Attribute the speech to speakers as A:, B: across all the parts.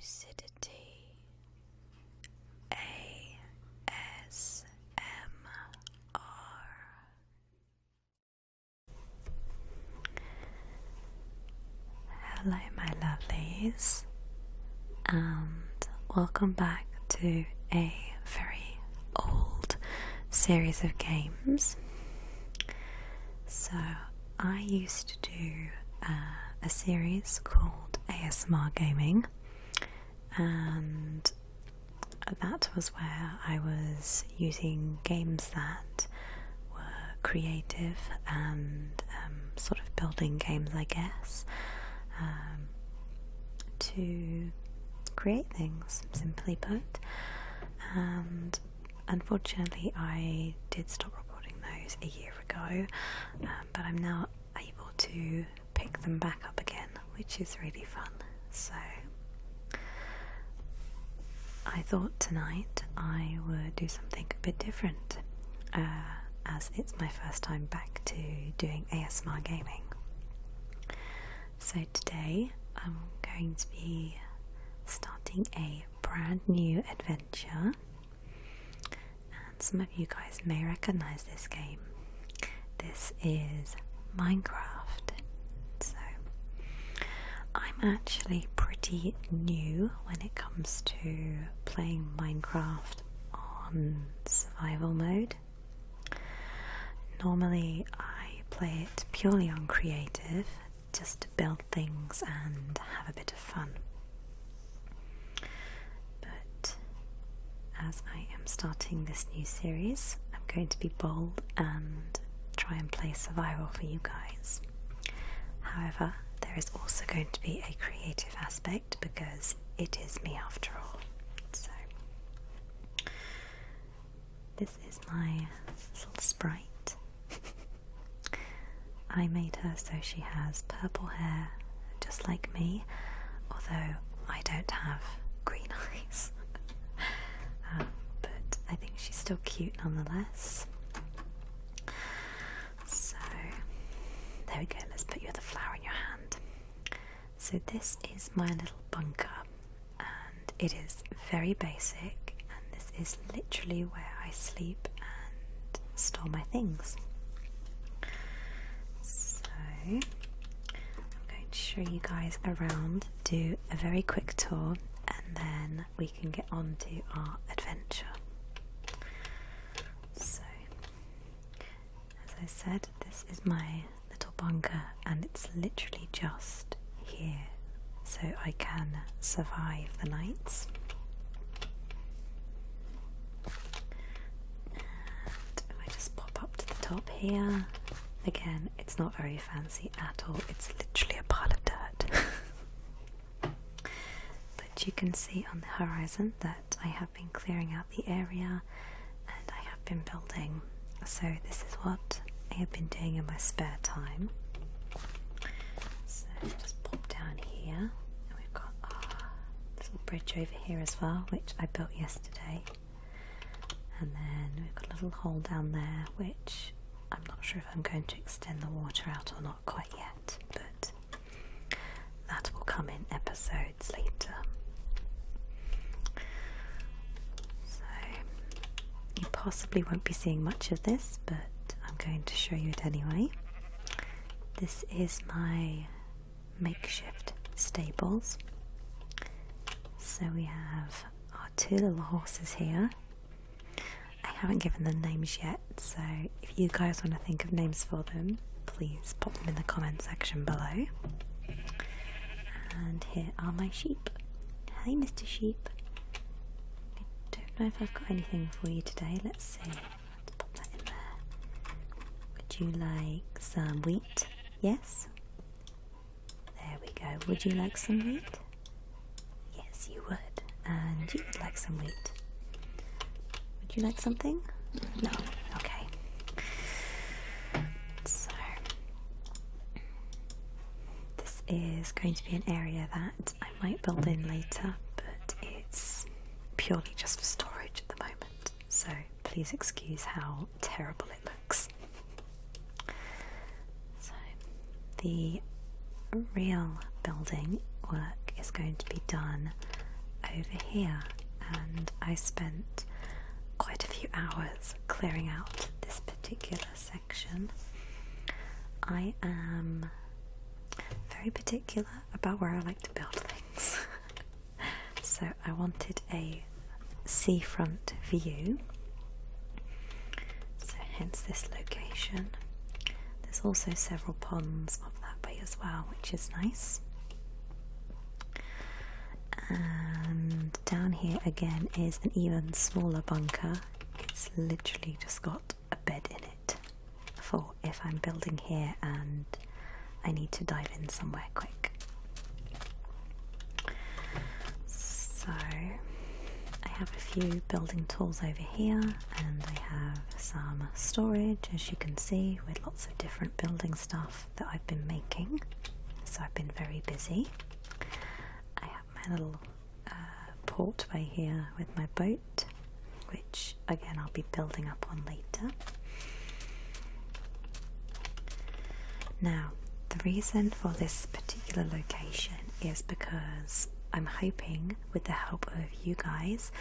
A: LadyLucidity ASMR. Hello my lovelies, and welcome back to a very old series of games. So I used to do a series called ASMR Gaming, and that was where I was using games that were creative and sort of building games, I guess, to create things, simply put. And unfortunately I did stop recording those a year ago, but I'm now able to pick them back up again, which is really fun. So I thought tonight I would do something a bit different, as it's my first time back to doing ASMR gaming. So today I'm going to be starting a brand new adventure, and some of you guys may recognize this game. This is Minecraft. So I'm actually pretty new when it comes to playing Minecraft on survival mode. Normally I play it purely on creative, just to build things and have a bit of fun. But as I am starting this new series, I'm going to be bold and try and play survival for you guys. However, there is also going to be a creative aspect because it is me after all. So this is my little sprite. I made her so she has purple hair, just like me, although I don't have green eyes. But I think she's still cute nonetheless. So there we go, let's put you with a flower in your hand. So this is my little bunker, and it is very basic, and this is literally where I sleep and store my things. So I'm going to show you guys around, do a very quick tour, and then we can get on to our adventure. So, as I said, this is my little bunker, and it's literally just here so I can survive the nights. And if I just pop up to the top here, again, it's not very fancy at all, it's literally a pile of dirt. But you can see on the horizon that I have been clearing out the area and I have been building. So this is what I have been doing in my spare time. So just pop down here, and we've got our little bridge over here as well, which I built yesterday. And then we've got a little hole down there, which I'm not sure if I'm going to extend the water out or not quite yet, but that will come in episodes later. So you possibly won't be seeing much of this, but I'm going to show you it anyway. This is my makeshift stables. So we have our two little horses here. I haven't given them names yet, so if you guys want to think of names for them, please pop them in the comment section below. And here are my sheep. Hi Mr. Sheep. I don't know if I've got anything for you today. Let's see. Let's pop that in there. Would you like some wheat? Yes? There we go. Would you like some wheat? Yes, you would. And you would like some wheat. Would you like something? No? Okay. So this is going to be an area that I might build in later, but it's purely just for storage at the moment, so please excuse how terrible it looks. So the real building work is going to be done over here, and I spent quite a few hours clearing out this particular section. I am very particular about where I like to build things. So I wanted a seafront view, so hence this location. There's also several ponds up that way as well, which is nice. And down here again is an even smaller bunker. It's literally just got a bed in it for if I'm building here and I need to dive in somewhere quick. So I have a few building tools over here, and I have some storage, as you can see, with lots of different building stuff that I've been making. So I've been very busy. I have my little portway here with my boat, which again I'll be building up on later. Now, the reason for this particular location is because I'm hoping, with the help of you guys,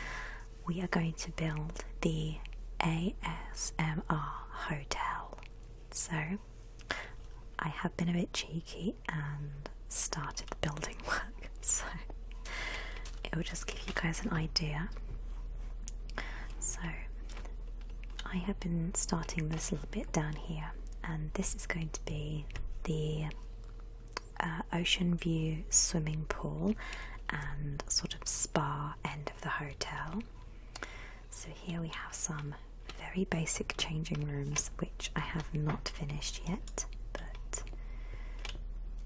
A: we are going to build the ASMR hotel. So I have been a bit cheeky and started the building work, so it will just give you guys an idea. So I have been starting this little bit down here, and this is going to be the ocean view swimming pool and sort of spa end of the hotel. So here we have some very basic changing rooms, which I have not finished yet, but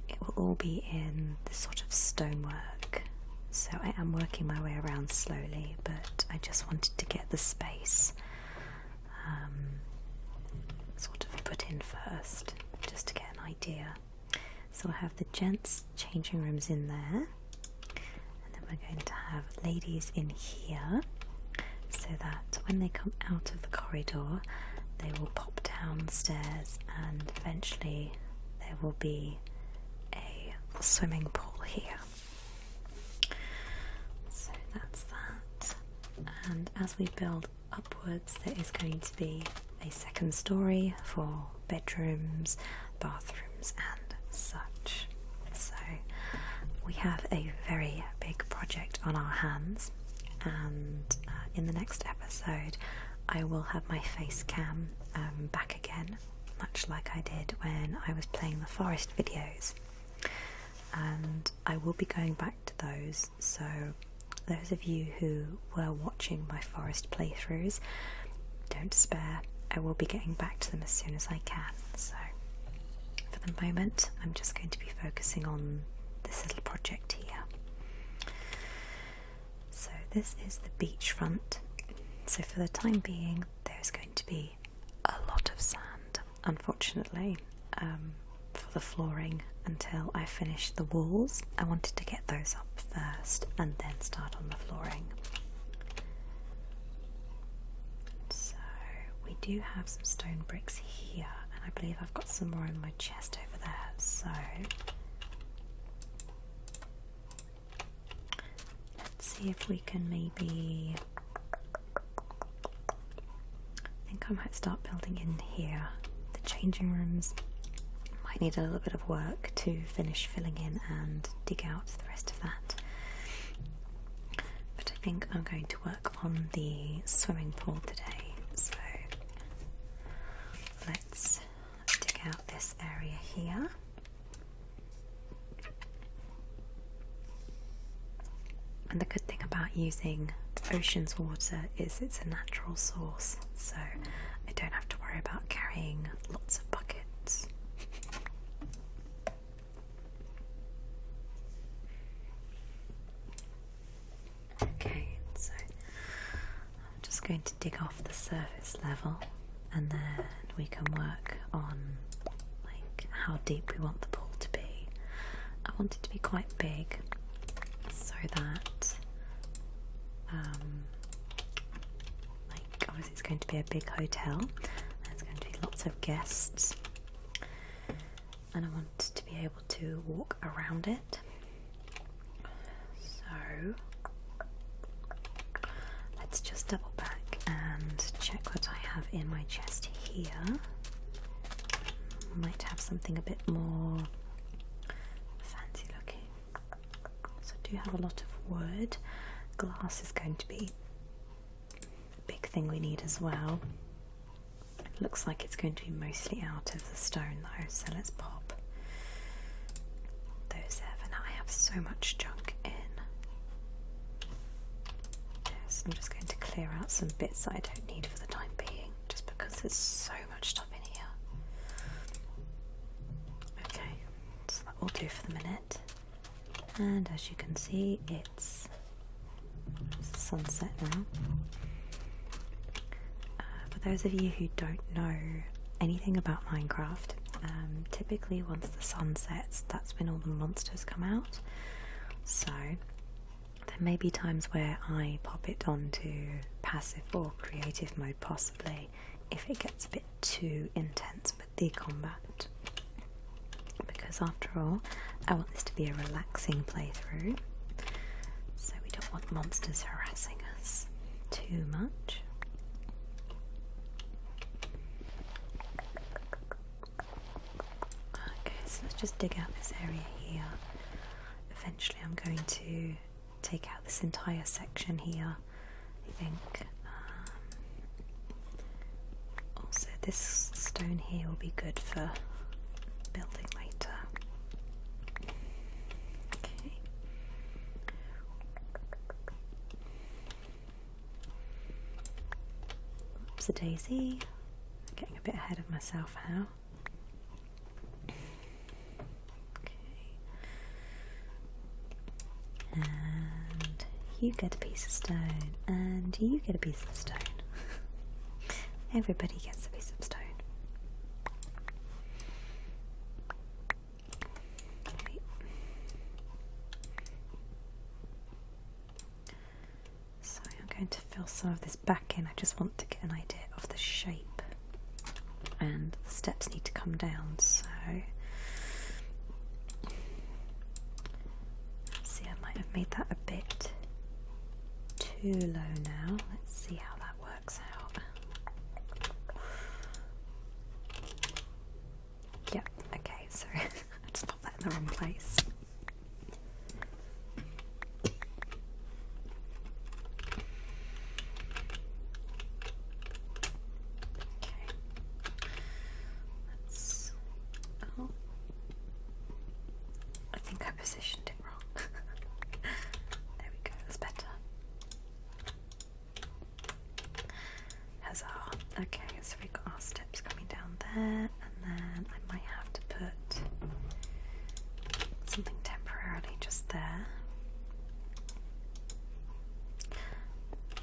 A: it will all be in this sort of stonework. So I am working my way around slowly, but I just wanted to get the space sort of put in first, just to get an idea. So I have the gents changing rooms in there, and then we're going to have ladies in here, so that when they come out of the corridor they will pop downstairs and eventually there will be a swimming pool here. So that's that, and as we build upwards there is going to be a second story for bedrooms, bathrooms and such. So we have a very big project on our hands, and in the next episode I will have my face cam back again, much like I did when I was playing the forest videos, and I will be going back to those. So those of you who were watching my forest playthroughs, don't despair, I will be getting back to them as soon as I can. So for the moment I'm just going to be focusing on this little project here. So this is the beachfront. So for the time being there's going to be a lot of sand, unfortunately, for the flooring until I finish the walls. I wanted to get those up first and then start on the flooring. So we do have some stone bricks here, and I believe I've got some more in my chest over there. So let's see if we can maybe, I think I might start building in here. The changing rooms might need a little bit of work to finish filling in and dig out the rest of that. But I think I'm going to work on the swimming pool today. So let's dig out this area here. And the good thing about using the ocean's water is it's a natural source, so I don't have to worry about carrying lots of buckets. Okay, so I'm just going to dig off the surface level, and then we can work on like how deep we want the pool to be. I want it to be quite big, so that like obviously it's going to be a big hotel, there's going to be lots of guests, and I want to be able to walk around it. So have in my chest here might have something a bit more fancy looking. So I do have a lot of wood. Glass is going to be a big thing we need as well. It looks like it's going to be mostly out of the stone though, so let's pop those there for now. I have so much junk in this. I'm just going to clear out some bits that I don't need for the time being, just because there's so much stuff in here. Okay, so that will do for the minute. And as you can see, it's sunset now. For those of you who don't know anything about Minecraft, typically once the sun sets, that's when all the monsters come out. So there may be times where I pop it onto passive or creative mode, possibly, if it gets a bit too intense with the combat. Because after all, I want this to be a relaxing playthrough, so we don't want monsters harassing us too much. Okay, so let's just dig out this area here. Eventually I'm going to take out this entire section here, I think. Also this stone here will be good for building later. Okay. Oops-a-daisy. Getting a bit ahead of myself now. And you get a piece of stone, and you get a piece of stone. Everybody gets a piece of stone. Right. So I'm going to fill some of this back in. I just want to get an idea of the shape, and the steps need to come down, so I've made that a bit too low now. Let's see how that works out. Yep, okay, so I just popped that in the wrong place. Okay. Oh. I think I positioned it wrong. There we go, that's better. Huzzah. Okay, so we've got our steps coming down there, and then I might have to put something temporarily just there.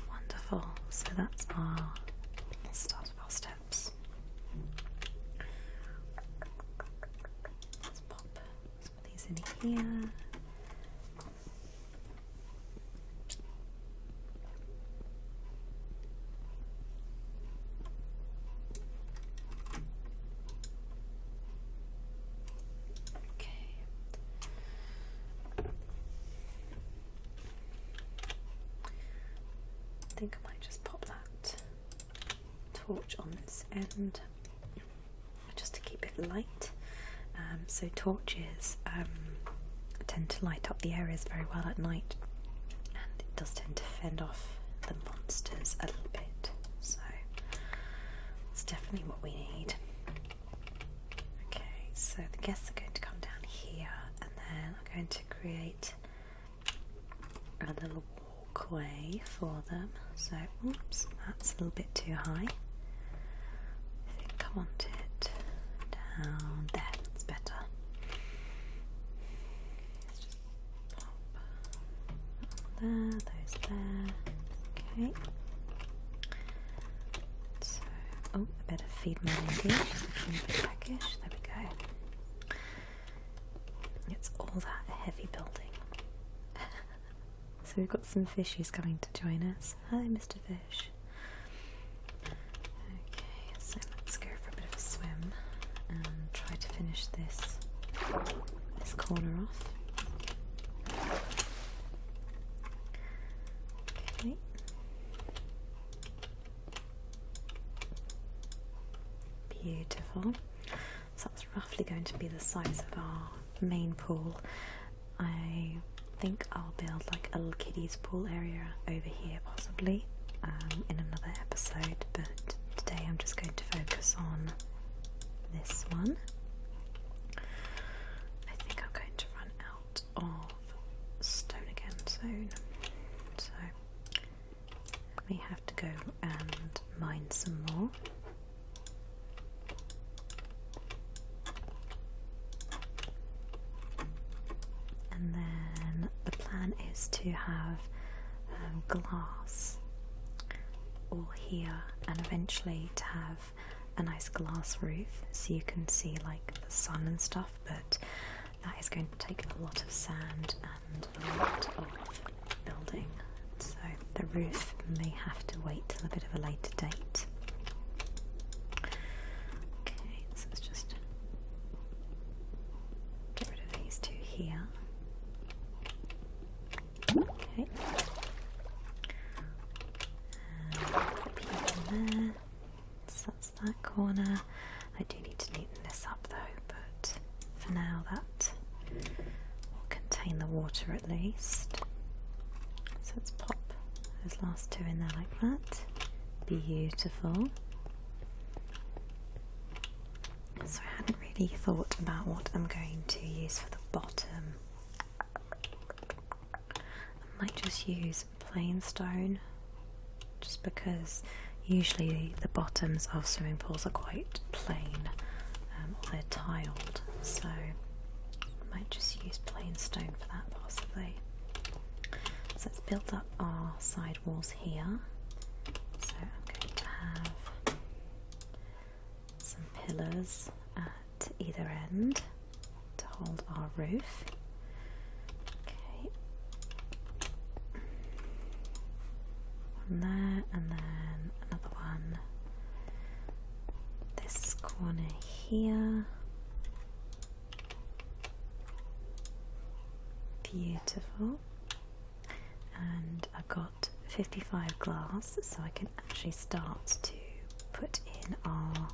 A: Wonderful, so that's our start of our steps. Let's pop some of these in here. I think I might just pop that torch on this end just to keep it light. So torches tend to light up the areas very well at night, and it does tend to fend off the monsters a little bit, so it's definitely what we need. Okay, so the guests are going to come down here, and then I'm going to create a little walkway for them. So, oops, that's a little bit too high. I think I want it down there. That's better. Let's just pop there, those there. Okay. So, oh, I better feed my lady. She's looking a bit peckish. There we go. It's all that heavy building. So we've got some fishies coming to join us. Hi, Mr. Fish. Okay, so let's go for a bit of a swim and try to finish this corner off. Okay. beautiful. So that's roughly going to be the size of our main pool. I think I'll build like a little kiddies pool area over here possibly in another episode, but today I'm just going to focus on this one. I think I'm going to run out of stone again soon, so we have to go and mine some more. And then the plan is to have glass all here, and eventually to have a nice glass roof so you can see like the sun and stuff, but that is going to take a lot of sand and a lot of building, so the roof may have to wait till a bit of a later date. Okay, so let's just get rid of these two here. Okay. And pop you in there. So that's that corner. I do need to neaten this up though, but for now that will contain the water at least. So let's pop those last two in there like that. Beautiful. So I hadn't really thought about what I'm going to use for the bottom. I might just use plain stone, just because usually the bottoms of swimming pools are quite plain, or they're tiled, so I might just use plain stone for that possibly. So let's build up our side walls here. So I'm going to have some pillars at either end to hold our roof. One there, and then another one this corner here. Beautiful. And I've got 55 glass, so I can actually start to put in our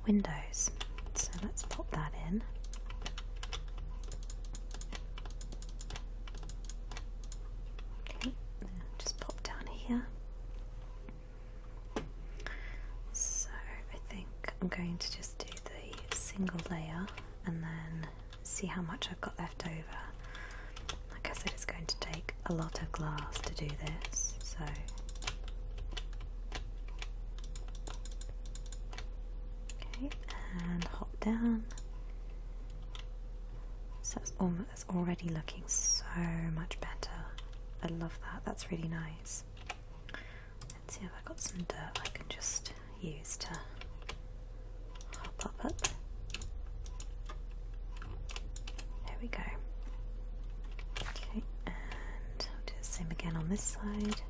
A: windows. So let's pop that in. Okay, just pop down here. So I think I'm going to just do the single layer and then see how much I've got left over. Like I said, it's going to take a lot of glass to do this, so okay, and hop down. So it's already looking so much better. I love that, that's really nice. Let's see if I've got some dirt I can just use to hop up. There we go. Okay, and I'll do the same again on this side.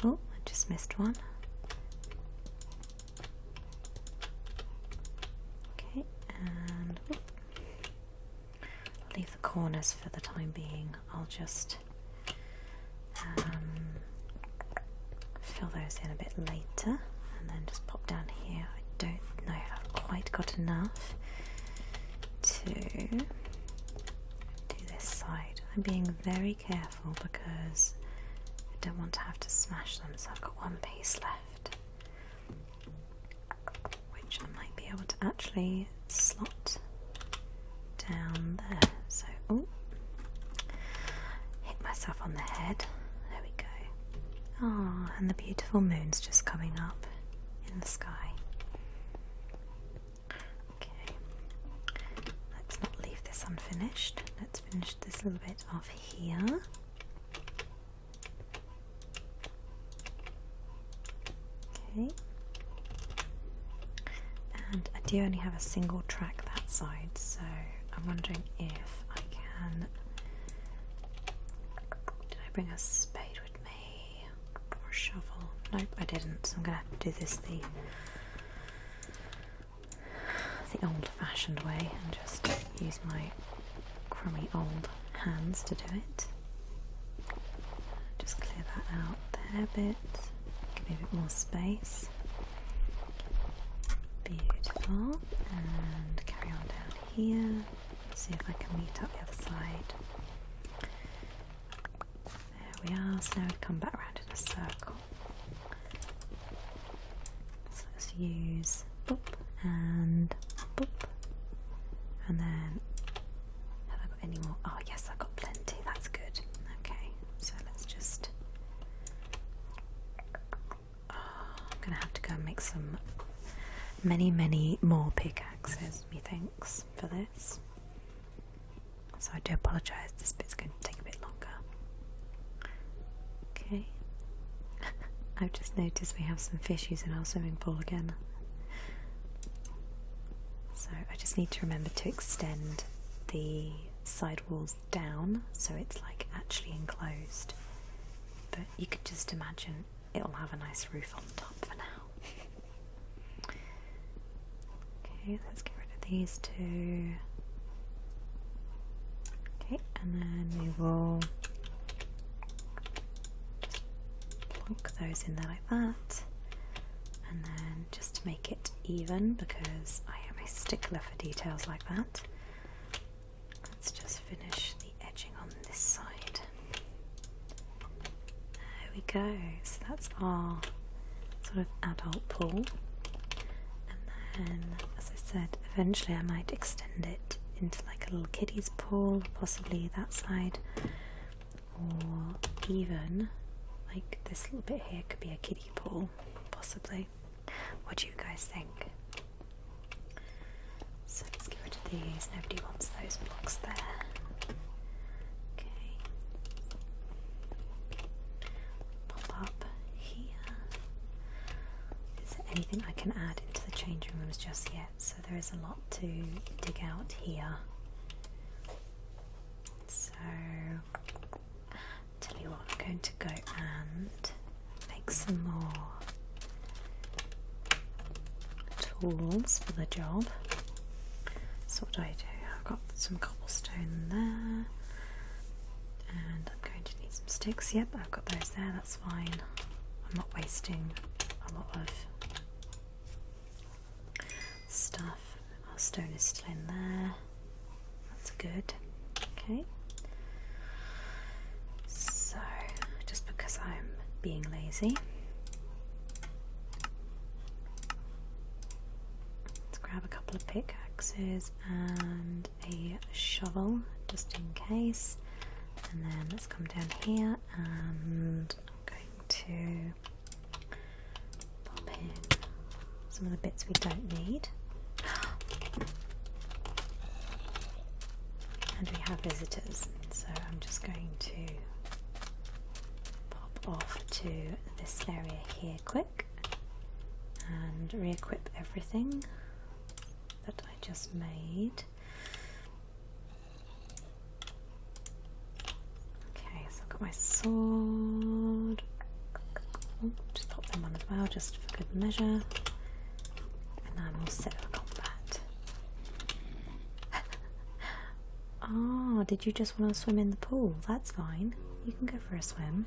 A: Oh, I just missed one. Okay, and whoop. I'll leave the corners for the time being. I'll just fill those in a bit later and then just pop down here. I don't know if I've quite got enough to do this side. I'm being very careful because I don't want to have to smash them, so I've got one piece left which I might be able to actually slot down there. So, oh, hit myself on the head. There we go. Ah, and the beautiful moon's just coming up in the sky. Okay, let's not leave this unfinished. Let's finish this little bit off here. Okay. And I do only have a single track that side, so I'm wondering if I can... Did I bring a spade with me? Or a shovel? Nope, I didn't, so I'm going to have to do this the old-fashioned way and just use my crummy old hands to do it. Just clear that out there a bit, give me a bit more space. Beautiful. And carry on down here. See if I can meet up the other side. There we are. So now we come back around in a circle. So let's use boop and boop. And then, have I got any more? Oh yes, I've got plenty. That's good. Okay, so let's just... Oh, I'm going to have to go and make some many more pickaxes, methinks, for this. So I do apologise, this bit's going to take a bit longer. Okay. I've just noticed we have some fishies in our swimming pool again. So I just need to remember to extend the side walls down so it's like actually enclosed. But you could just imagine it'll have a nice roof on top for now. Okay, let's get rid of these two. Okay, and then we will just plonk those in there like that. And then just to make it even, because I am a stickler for details like that, let's just finish the edging on this side. There we go. So that's our sort of adult pool. And then, as I said, eventually I might extend it into like a little kiddie's pool, possibly that side, or even like this little bit here could be a kiddie pool, possibly. What do you guys think? So let's get rid of these. Nobody wants those blocks there. Okay. Pop up here. Is there anything I can add into the changing rooms just yet? So there is a lot to dig out here. So tell you what, I'm going to go and make some more tools for the job. So what do I do? I've got some cobblestone there, and I'm going to need some sticks. Yep, I've got those there, that's fine. I'm not wasting a lot of stuff. Our stone is still in there. That's good. Okay. So, just because I'm being lazy, let's grab a couple of pickaxes and a shovel just in case. And then let's come down here and I'm going to pop in some of the bits we don't need. And we have visitors, so I'm just going to pop off to this area here quick and re-equip everything that I just made. Okay, so I've got my sword. Oh, just pop them on as well, just for good measure. And I'm all set for combat. Oh, did you just want to swim in the pool? That's fine. You can go for a swim.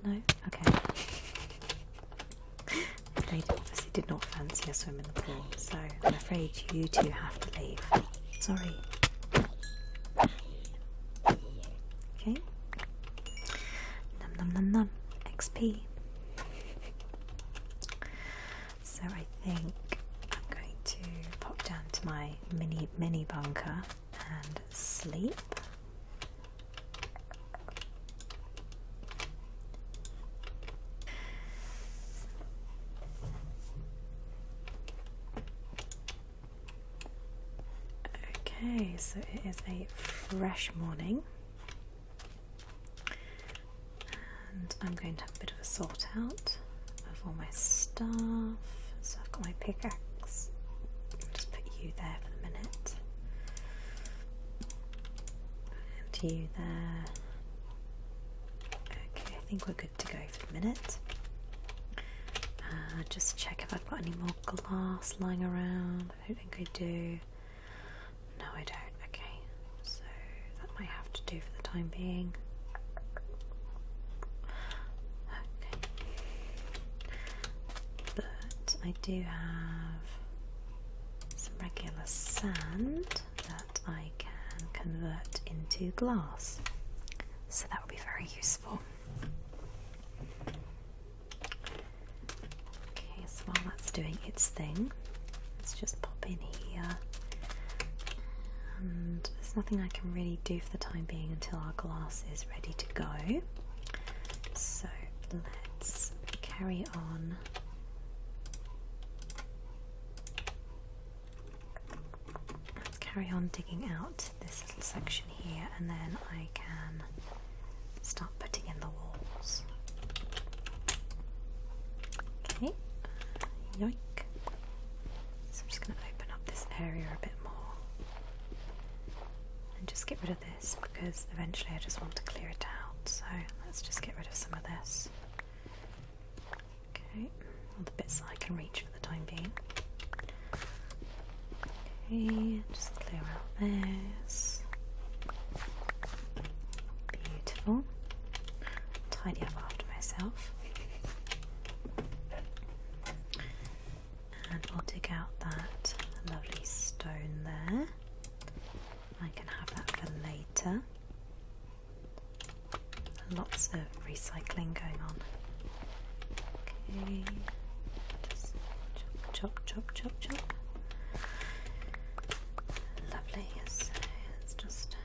A: No? Okay. They obviously did not fancy a swim in the pool, so I'm afraid you two have to leave. Sorry. Okay. Num num num num. XP. So I think I'm going to pop down to my mini bunker and sleep. Okay, so it is a fresh morning and I'm going to have a bit of a sort out of all my stuff. So I've got my pickaxe. I'll just put you there for the minute. And you there. Okay, I think we're good to go for the minute. Just check if I've got any more glass lying around. I don't think I do. No, I don't. Okay, so that might have to do for the time being. Okay. But I do have some regular sand that I can convert into glass, so that would be very useful. Okay, so while that's doing its thing, let's just pop in here. And there's nothing I can really do for the time being until our glass is ready to go. So let's carry on. Let's carry on digging out this little section here, and then I can start putting in the walls. Okay, yoink. So I'm just going to open up this area a bit more. And just get rid of this, because eventually I just want to clear it out. So let's just get rid of some of this. Okay, all the bits that I can reach for the time being. Okay, just clear out this. Beautiful. Tidy up after myself. And I'll dig out that lovely stone there. I can have that for later. Lots of recycling going on. Okay, just chop, chop, chop, chop, chop. Lovely. So let's just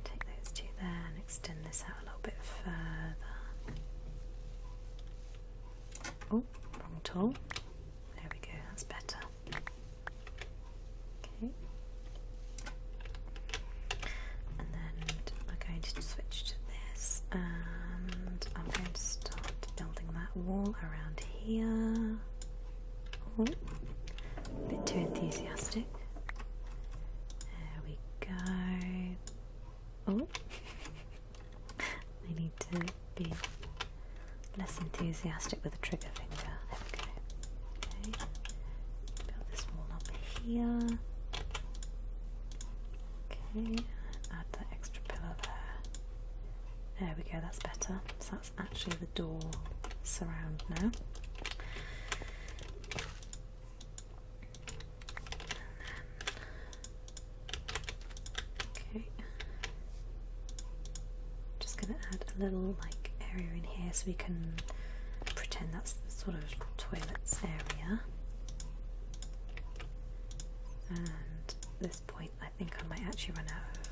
A: take those two there and extend this out a little bit further. Oh, wrong tool. There we go, that's better. Okay. And then we're going to switch to this, and I'm going to start building that wall around here. Oh, a bit too enthusiastic. There we go. Oh, I need to be less enthusiastic with the trigger finger. There we go. Okay, build this wall up here. Okay, add that extra pillar there. There we go, that's better. So that's actually the door surround now. Okay. Just gonna add a little like area in here so we can pretend that's the sort of toilets area. And at this point I think I might actually run out of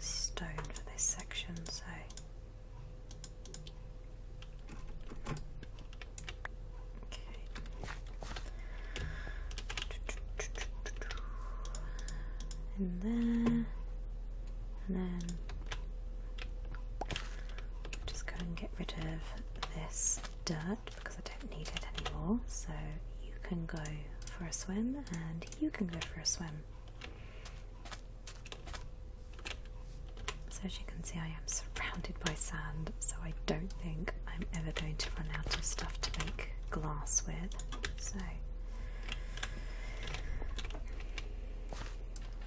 A: stone for this section, so in there, and then just go and get rid of this dirt because I don't need it anymore. So you can go for a swim and you can go for a swim. So as you can see, I am surrounded by sand, so I don't think I'm ever going to run out of stuff to make glass with. So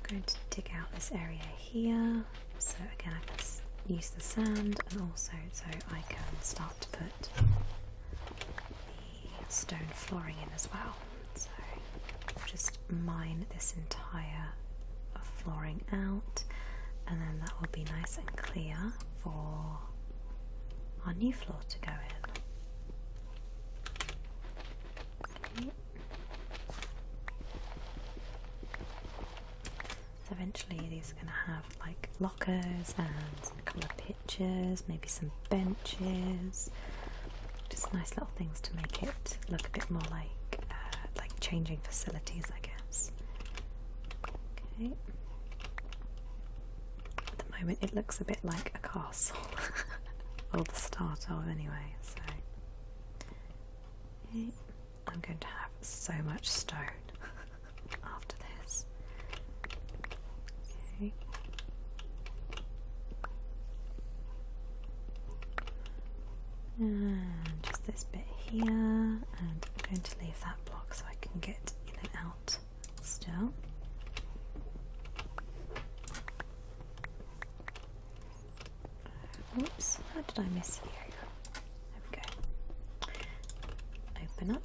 A: I'm going to dig out this area here, so again I can use the sand, and also so I can start to put the stone flooring in as well. So just mine this entire flooring out, and then that will be nice and clear for our new floor to go in. Okay. So eventually these are going to have like lockers and some colour pictures, maybe some benches, just nice little things to make it look a bit more like changing facilities, I guess. Okay. At the moment it looks a bit like a castle, or the start of anyway, so okay. I'm going to have so much stone after this. Okay. And just this bit here, and I'm going to leave that block so I can get in and out still. Oops, how did I miss you? There we go. Open up.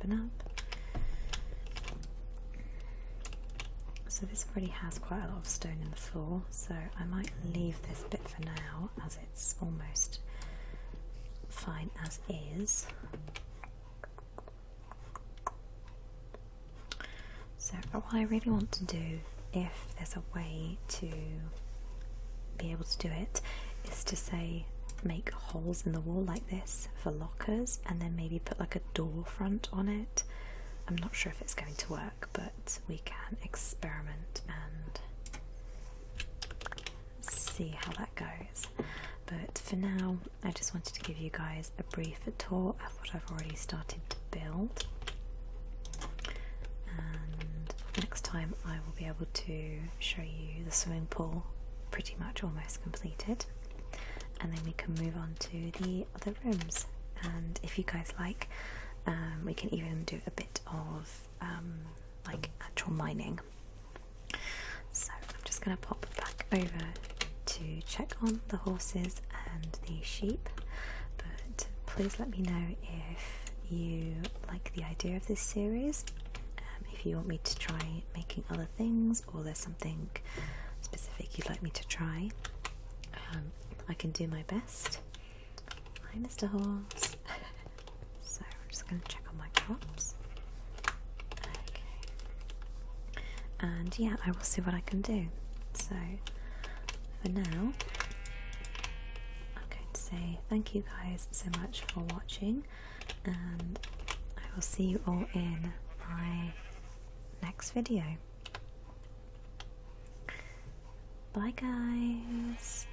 A: open up. So this already has quite a lot of stone in the floor, so I might leave this bit for now as it's almost fine as is. So what I really want to do, if there's a way to be able to do it, is to say make holes in the wall like this for lockers and then maybe put like a door front on it. I'm not sure if it's going to work, but we can experiment and see how that goes. But for now, I just wanted to give you guys a brief tour of what I've already started to build. And next time I will be able to show you the swimming pool pretty much almost completed. And then we can move on to the other rooms. And if you guys like, we can even do a bit of like actual mining. So I'm just going to pop back over to check on the horses and the sheep, but please let me know if you like the idea of this series, if you want me to try making other things, or there's something specific you'd like me to try. I can do my best. Hi Mr. Horse. So I'm just going to check on my crops. Okay. And yeah, I will see what I can do. So for now, I'm going to say thank you guys so much for watching, and I will see you all in my next video. Bye guys.